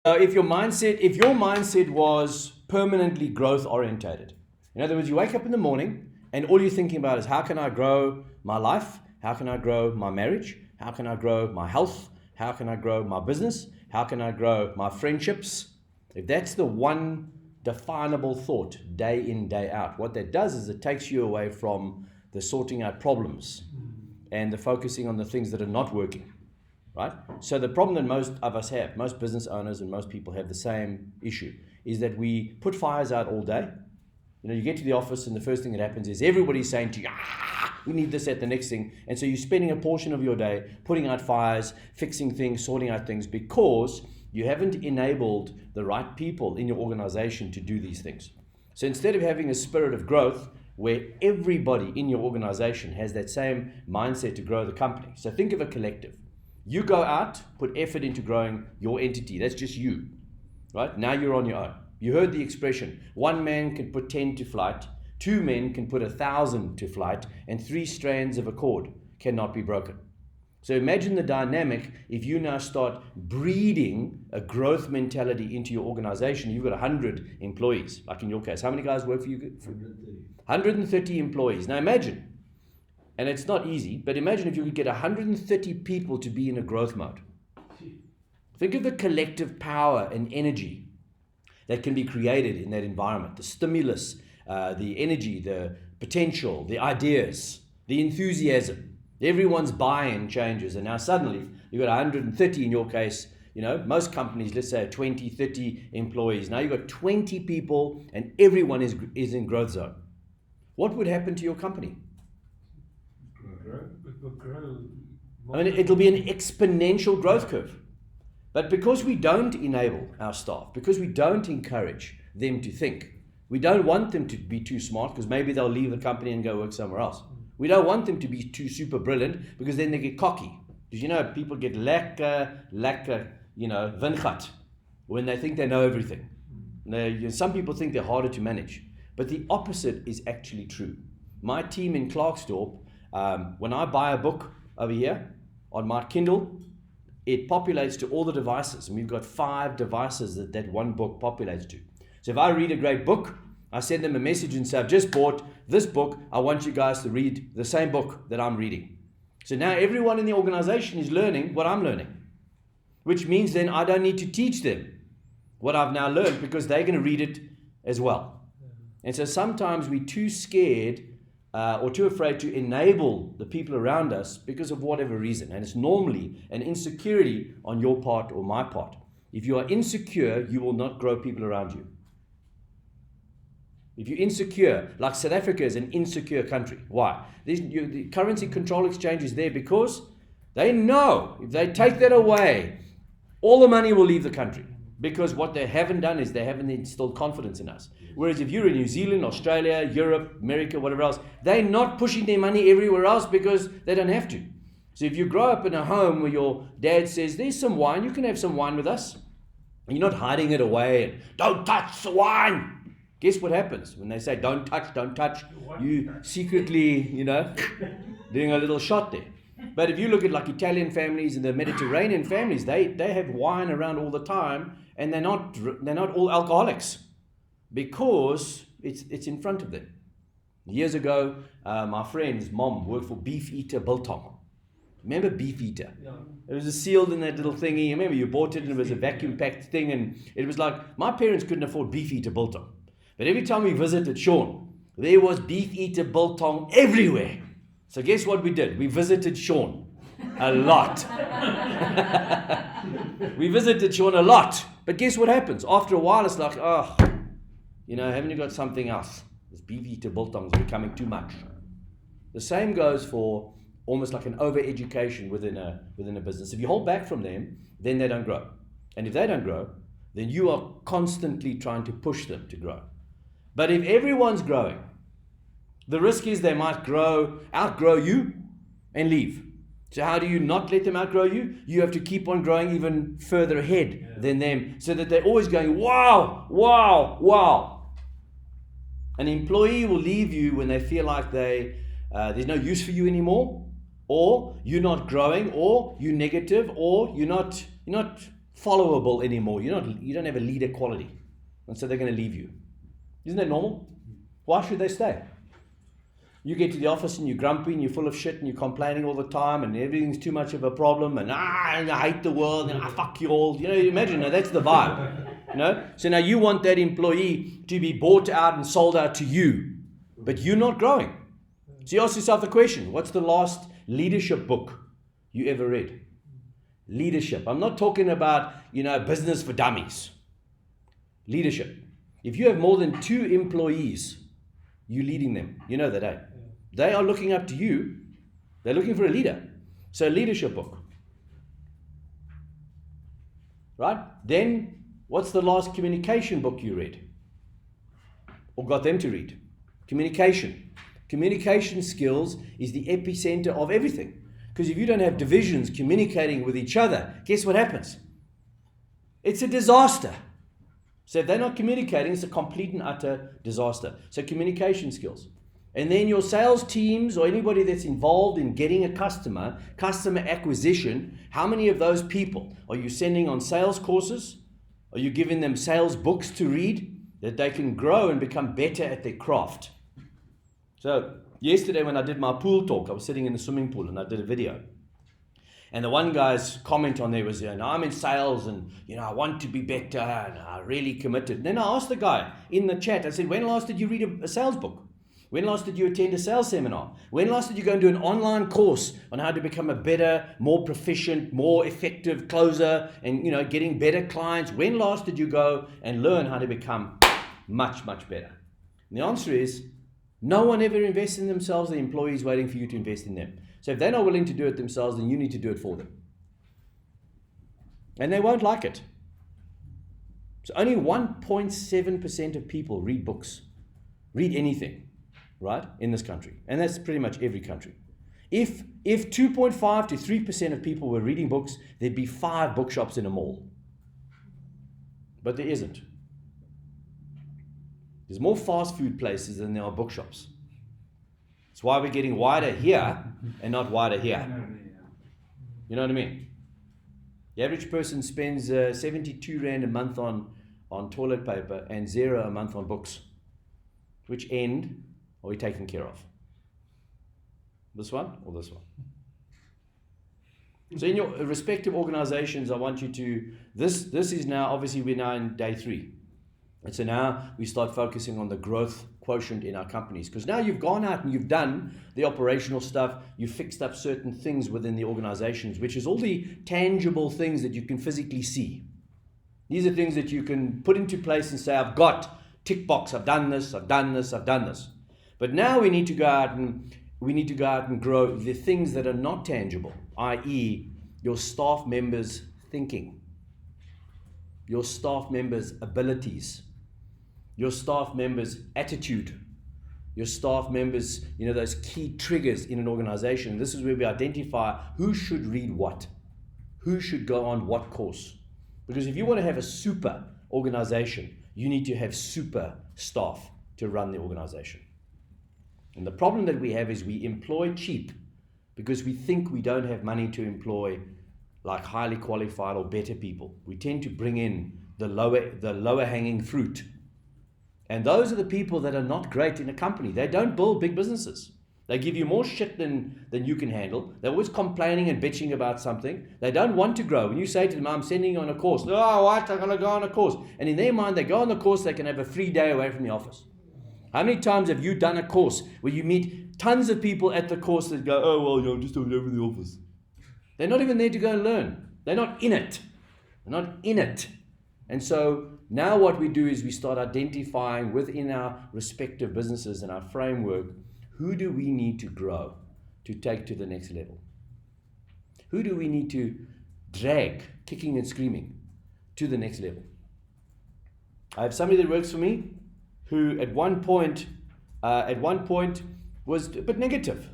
If your mindset was permanently growth orientated, in other words, you wake up in the morning and all you're thinking about is how can I grow my life? How can I grow my marriage? How can I grow my health? How can I grow my business? How can I grow my friendships? If that's the one definable thought day in, day out, what that does is it takes you away from the sorting out problems and the focusing on the things that are not working. Right? So the problem that most of us have, most business owners and most people have the same issue, is that we put fires out all day. You get to the office and the first thing that happens is everybody's saying to you, we need this, at the next thing. And so you're spending a portion of your day putting out fires, fixing things, sorting out things, because you haven't enabled the right people in your organization to do these things. So instead of having a spirit of growth where everybody in your organization has that same mindset to grow the company. So think of a collective. You go out, put effort into growing your entity. That's just you, right? Now you're on your own. You heard the expression, one man can put 10 to flight, two men can put 1,000 to flight, and 3 strands of a cord cannot be broken. So imagine the dynamic if you now start breeding a growth mentality into your organization. You've got 100 employees, like in your case. How many guys work for you? 130 employees. Now imagine. And it's not easy, but imagine if you could get 130 people to be in a growth mode. Think of the collective power and energy that can be created in that environment. The stimulus, the energy, the potential, the ideas, the enthusiasm. Everyone's buy-in changes. And now suddenly, you've got 130 in your case. Most companies, let's say 20, 30 employees. Now you've got 20 people and everyone is in growth zone. What would happen to your company? It'll be an exponential growth curve. But because we don't enable our staff, because we don't encourage them to think, we don't want them to be too smart because maybe they'll leave the company and go work somewhere else. We don't want them to be too super brilliant because then they get cocky. Because people get lekker, wingerd when they think they know everything. Some people think they're harder to manage, but the opposite is actually true. My team in Klerksdorp, when I buy a book over here on my Kindle, it populates to all the devices. And we've got 5 devices that one book populates to. So if I read a great book, I send them a message and say, I've just bought this book. I want you guys to read the same book that I'm reading. So now everyone in the organization is learning what I'm learning, which means then I don't need to teach them what I've now learned because they're going to read it as well. And so sometimes we're too scared or too afraid to enable the people around us because of whatever reason. And it's normally an insecurity on your part or my part. If you are insecure, you will not grow people around you. If you're insecure, like South Africa is an insecure country. Why? The currency control exchange is there because they know if they take that away, all the money will leave the country. Because what they haven't done is they haven't instilled confidence in us. Whereas if you're in New Zealand, Australia, Europe, America, whatever else, they're not pushing their money everywhere else because they don't have to. So if you grow up in a home where your dad says, there's some wine, you can have some wine with us. And you're not hiding it away and don't touch the wine. Guess what happens? When they say don't touch, you secretly, doing a little shot there. But if you look at like Italian families and the Mediterranean families, they have wine around all the time. And they're not all alcoholics because it's in front of them. Years ago, my friend's mom worked for Beefeater Biltong. Remember Beefeater? Yeah. It was sealed in that little thingy. Remember you bought it and it was a vacuum-packed thing. And it was like, my parents couldn't afford Beefeater Biltong. But every time we visited Sean, there was Beefeater Biltong everywhere. So guess what we did? We visited Sean a lot. We visited Sean a lot. But guess what happens? After a while, it's like, haven't you got something else? This Beefeater Biltong is becoming too much. The same goes for almost like an over-education within a business. If you hold back from them, then they don't grow. And if they don't grow, then you are constantly trying to push them to grow. But if everyone's growing, the risk is they might outgrow you and leave. So how do you not let them outgrow you? You have to keep on growing even further ahead than them so that they're always going, wow, wow, wow. An employee will leave you when they feel like there's no use for you anymore, or you're not growing, or you're negative, or you're not followable anymore. You don't have a leader quality. And so they're going to leave you. Isn't that normal? Why should they stay? You get to the office and you're grumpy and you're full of shit and you're complaining all the time and everything's too much of a problem and I hate the world and I fuck you all. Imagine that's the vibe. So now you want that employee to be bought out and sold out to you, but you're not growing. So you ask yourself the question, what's the last leadership book you ever read? Leadership. I'm not talking about, business for dummies. Leadership. If you have more than 2 employees, you're leading them. You know that, eh? They are looking up to you. They're looking for a leader. So leadership book. Right? Then, what's the last communication book you read? Or got them to read? Communication. Communication skills is the epicenter of everything. Because if you don't have divisions communicating with each other, guess what happens? It's a disaster. So if they're not communicating, it's a complete and utter disaster. So communication skills. And then your sales teams or anybody that's involved in getting a customer acquisition, how many of those people are you sending on sales courses? Are you giving them sales books to read that they can grow and become better at their craft? So yesterday when I did my pool talk, I was sitting in the swimming pool and I did a video. And the one guy's comment on there was, I'm in sales and, I want to be better and I really committed. And then I asked the guy in the chat, I said, when last did you read a sales book? When last did you attend a sales seminar? When last did you go and do an online course on how to become a better, more proficient, more effective closer and, getting better clients? When last did you go and learn how to become much, much better? And the answer is, no one ever invests in themselves. The employee is waiting for you to invest in them. So if they're not willing to do it themselves, then you need to do it for them. And they won't like it. So only 1.7% of people read books, read anything, right, in this country. And that's pretty much every country. If 2.5 to 3% of people were reading books, there'd be 5 bookshops in a mall. But there isn't. There's more fast food places than there are bookshops. That's why we're getting wider here and not wider here. You know what I mean? The average person spends 72 Rand a month on toilet paper and 0 a month on books. Which end are we taking care of? This one or this one? So in your respective organizations, I want you to, this is now, obviously we're now in day 3. And so now we start focusing on the growth quotient in our companies. Because now you've gone out and you've done the operational stuff, you've fixed up certain things within the organizations, which is all the tangible things that you can physically see. These are things that you can put into place and say, I've got tick box, I've done this, I've done this, I've done this. But now we need to go out and grow the things that are not tangible, i.e. your staff members' thinking, your staff members' abilities, your staff members' attitude, your staff members, those key triggers in an organization. This is where we identify who should read what, who should go on what course. Because if you want to have a super organization, you need to have super staff to run the organization. And the problem that we have is we employ cheap because we think we don't have money to employ like highly qualified or better people. We tend to bring in the lower hanging fruit. And those are the people that are not great in a company. They don't build big businesses. They give you more shit than you can handle. They're always complaining and bitching about something. They don't want to grow. When you say to them, I'm sending you on a course. Oh, what? I'm going to go on a course. And in their mind, they go on the course, they can have a free day away from the office. How many times have you done a course where you meet tons of people at the course that go, oh, well, I'm just over in the office. They're not even there to go and learn. They're not in it. They're not in it. And so now what we do is we start identifying within our respective businesses and our framework, who do we need to grow to take to the next level? Who do we need to drag, kicking and screaming, to the next level? I have somebody that works for me who at one point was a bit negative.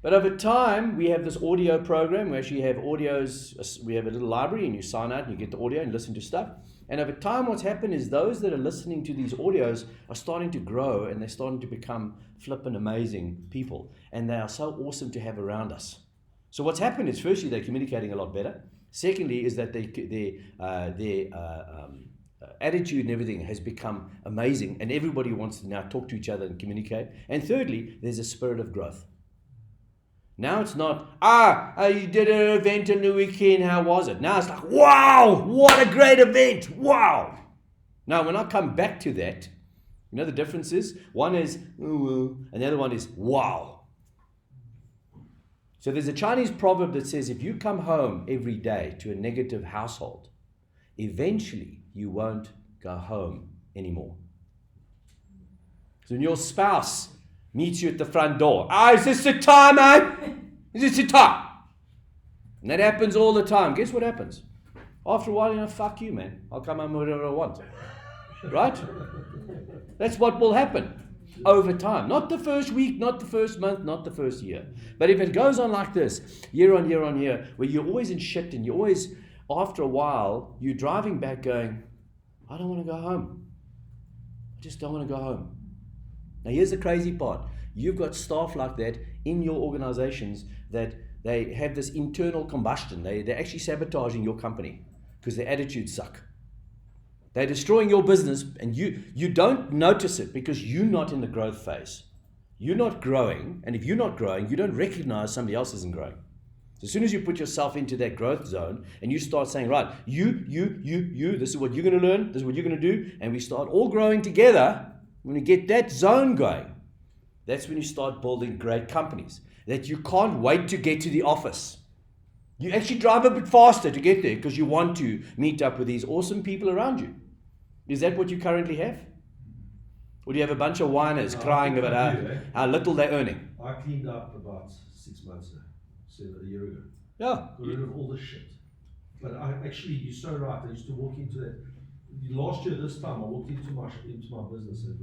But over time, we have this audio program. We actually have audios. We have a little library and you sign out and you get the audio and listen to stuff. And over time, what's happened is those that are listening to these audios are starting to grow and they're starting to become flippin' amazing people. And they are so awesome to have around us. So what's happened is firstly, they're communicating a lot better. Secondly, is that their attitude and everything has become amazing, and everybody wants to now talk to each other and communicate. And thirdly, there's a spirit of growth. Now it's not, you did an event on the weekend, how was it? Now it's like, wow, what a great event, wow. Now, when I come back to that, you know the difference is? One is, oh, well, and the other one is, wow. So there's a Chinese proverb that says, if you come home every day to a negative household, eventually you won't go home anymore. So when your spouse meets you at the front door, is this the time, mate? Is this the time? And that happens all the time. Guess what happens? After a while, fuck you, man. I'll come home whatever I want. Right? That's what will happen over time. Not the first week, not the first month, not the first year. But if it goes on like this, year on year on year, where you're always in shit and you're always, after a while, you're driving back going, I don't want to go home. I just don't want to go home. Now here's the crazy part. You've got staff like that in your organizations that they have this internal combustion. They're actually sabotaging your company because their attitudes suck. They're destroying your business, and you don't notice it because you're not in the growth phase. You're not growing, and if you're not growing, you don't recognize somebody else isn't growing. So as soon as you put yourself into that growth zone and you start saying, right, you, this is what you're going to learn, this is what you're going to do, and we start all growing together, when you get that zone going, that's when you start building great companies that you can't wait to get to the office. You actually drive a bit faster to get there because you want to meet up with these awesome people around you. Is that what you currently have? Or do you have a bunch of whiners crying about how little they're earning? I cleaned up about 6 months ago, a year ago. Yeah. Got rid of all the shit. But you're so right. I used to walk into that. Last year, this time, I walked into my business and